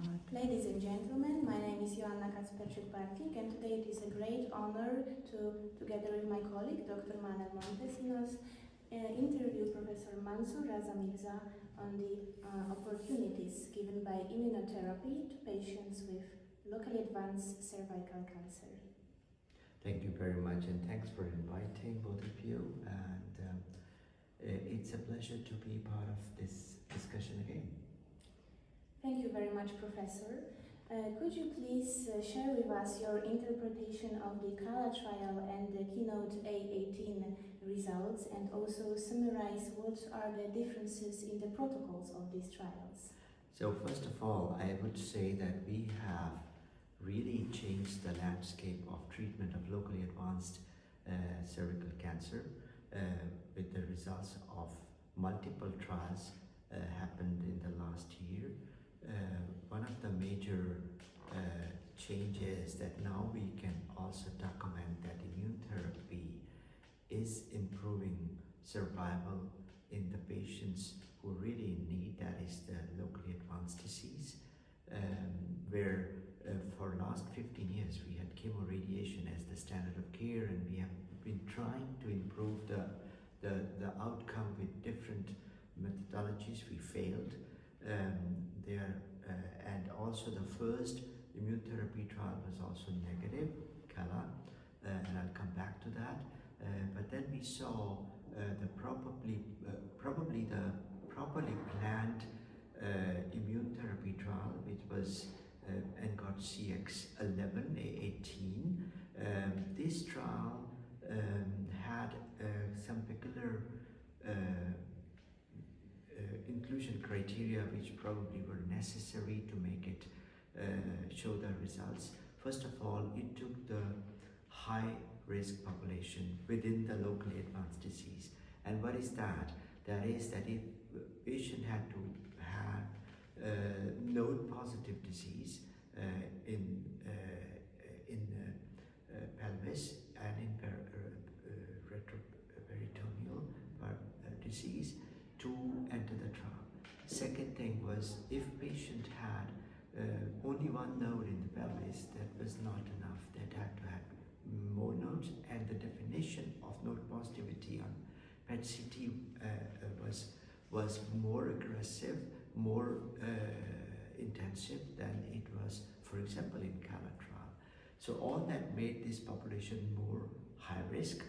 Ladies and gentlemen, my name is Joanna Kacperczyk-Bartnik, and today it is a great honor to, together with my colleague, Dr. Manel Montesinos, interview Professor Mansoor, Raza, Mirza on the opportunities given by immunotherapy to patients with locally advanced cervical cancer. Thank you very much, and thanks for inviting both of you. And it's a pleasure to be part of this discussion again. Thank you very much, Professor. Could you please share with us your interpretation of the CALLA trial and the Keynote A18 results, and also summarize what are the differences in the protocols of these trials? So first of all, I would say that we have really changed the landscape of treatment of locally advanced cervical cancer with the results of multiple trials happened in the last year. One of the major changes that now we can also document that immune therapy is improving survival in the patients who really need, that is the locally advanced disease, where for last 15 years we had chemoradiation as the standard of care, and we have been trying to improve the outcome with different methodologies. We failed. And also the first immunotherapy trial was also negative, CALLA, and I'll come back to that. But then we saw the probably the properly planned immunotherapy trial, which was and got CX11 A18. This trial had some peculiar inclusion criteria which probably were necessary to make it show the results. First of all, it took the high risk population within the locally advanced disease. And what is that? That is that if a patient had to have node positive disease in pelvis and in retroperitoneal disease to enter the trial. Second thing was, if patient had only one node in the pelvis, that was not enough. That had to have more nodes, and the definition of node positivity on PET-CT was more aggressive, more intensive than it was, for example, in CALLA trial. So all that made this population more high risk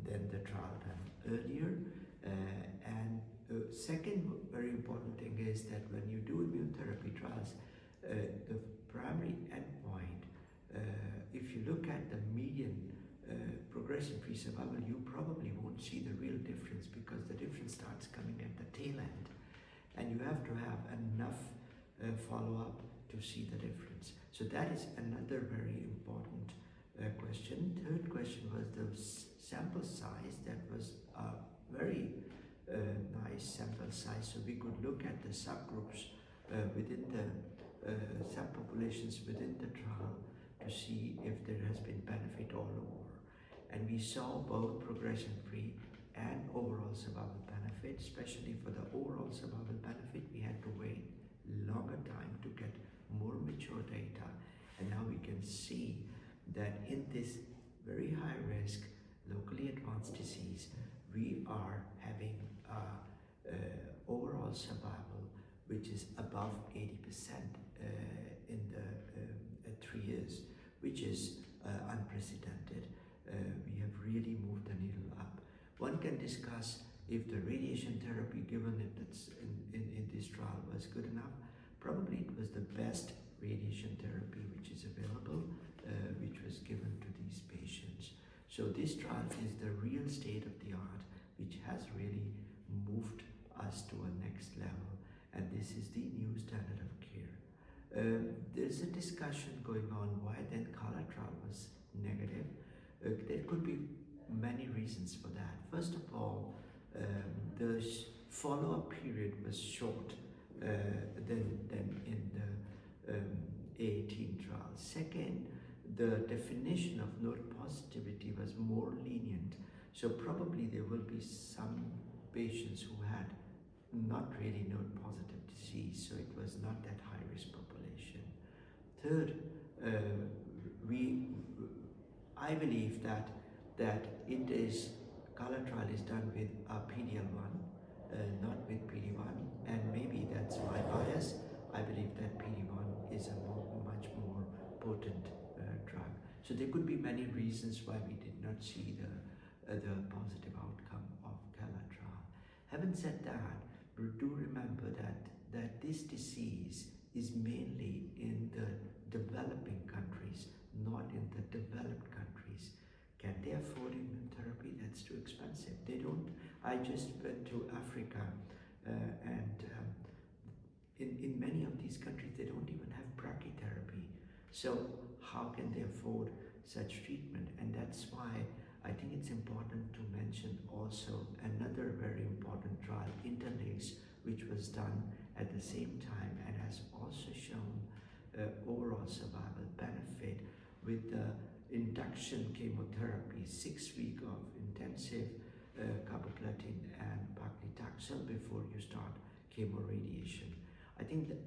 than the trial done earlier. And second very important thing is that when you do immunotherapy trials, the primary endpoint, if you look at the median progression-free survival, you probably won't see the real difference, because the difference starts coming at the tail end, and you have to have enough follow-up to see the difference. So that is another very important question. Third question was the sample size. That was a very nice sample size, so we could look at the subgroups within the subpopulations within the trial to see if there has been benefit all over. And we saw both progression-free and overall survival benefit. Especially for the overall survival benefit, we had to wait longer time to get more mature data, and now we can see that in this very high risk locally advanced disease, we are having overall survival which is above 80% in the 3 years, which is unprecedented. We have really moved the needle up. One can discuss if the radiation therapy given in this trial was good enough. Probably it was the best radiation therapy which is available, which was given to these patients. So this trial is the real state of the art, which has really moved us to a next level, and this is the new standard of care. There's a discussion going on why then CALLA trial was negative. There could be many reasons for that. First of all, the follow-up period was short than in the A18 trial. Second, the definition of node positivity was more lenient, so probably there will be some patients who had not really node positive disease, so it was not that high risk population. Third, I believe that it is CALLA trial is done with a PD-L1, not with PD-1, and maybe that's my bias. I believe that PD-1 is a much more potent drug. So there could be many reasons why we did not see the positive outcome of CALLA trial. Having said that, do remember that this disease is mainly in the developing countries, not in the developed countries. Can they afford immunotherapy? That's too expensive. They don't. I just went to Africa and in many of these countries they don't even have brachytherapy. So how can they afford such treatment? And that's why I think it's important to mention also another very important trial, Interlace, which was done at the same time and has also shown overall survival benefit with the induction chemotherapy, 6 weeks of intensive carboplatin and paclitaxel before you start chemoradiation. I think that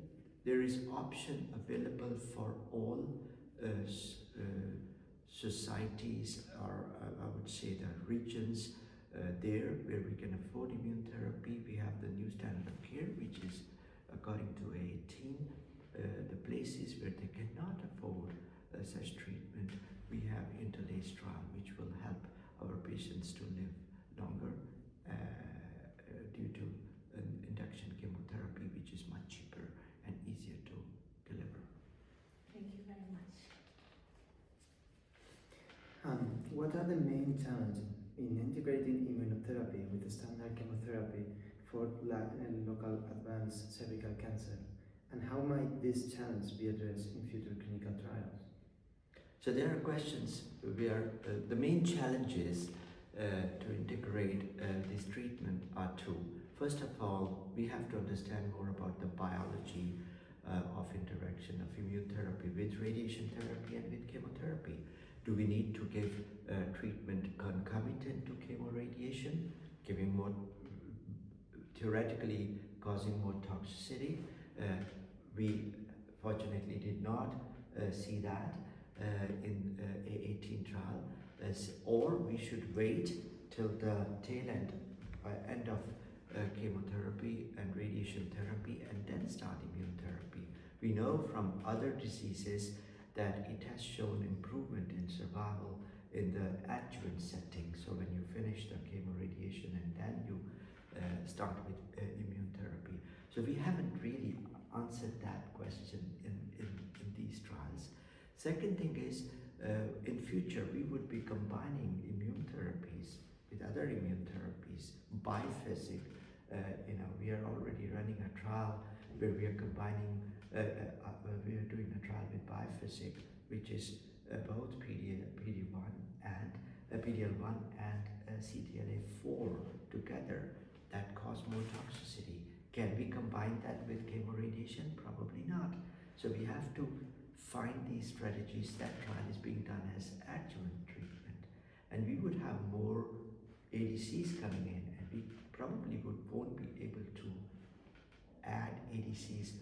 there is option available for all societies, or I would say the regions there where we can afford immunotherapy. We have the new standard of care, which is according to 18. The places where they cannot afford such treatment, we have Interlace trial, which will help our patients to live longer due to an induction chemotherapy, which is much cheaper and easier to deliver. Thank you very much. What are the main challenges in integrating immunotherapy with the standard chemotherapy for local advanced cervical cancer? And how might this challenge be addressed in future clinical trials? So there are questions where the main challenges to integrate this treatment are two. First of all, we have to understand more about the biology of interaction of immunotherapy with radiation therapy and with chemotherapy. Do we need to give treatment concomitant to chemoradiation, giving more, theoretically causing more toxicity? We fortunately did not see that in A18 trial, or we should wait till the tail end of chemotherapy and radiation therapy and then start immunotherapy. We know from other diseases that it has shown improvement in survival in the adjuvant setting. So when you finish the chemoradiation and then you start with immunotherapy. So we haven't really answered that question in these trials. Second thing is, in future we would be combining immune therapies with other immune therapies, biphasic. We are already running a trial where we are combining, we are doing a trial with biphasic, which is both PD-1 and PD-L1 and CTLA-4 together that cause more toxicity. Can we combine that with chemoradiation? Probably not. So we have to find these strategies. That trial is being done as adjuvant treatment. And we would have more ADCs coming in, and we probably won't be able to add ADCs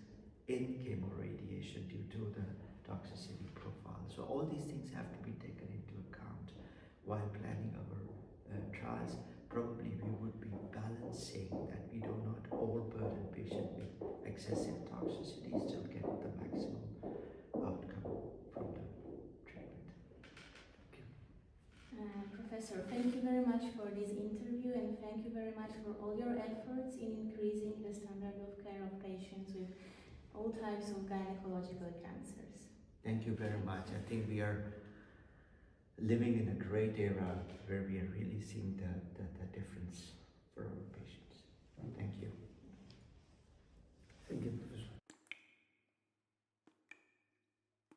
in chemoradiation due to the toxicity profile. So all these things have to be taken into account while planning our trials. Probably we would be balancing that we do not overburden patient with excessive toxicity, still get the maximum outcome from the treatment. Professor, thank you very much for this interview, and thank you very much for all your efforts in increasing the standard of care of patients with all types of gynecological cancers. Thank you very much. I think we are living in a great era where we are really seeing the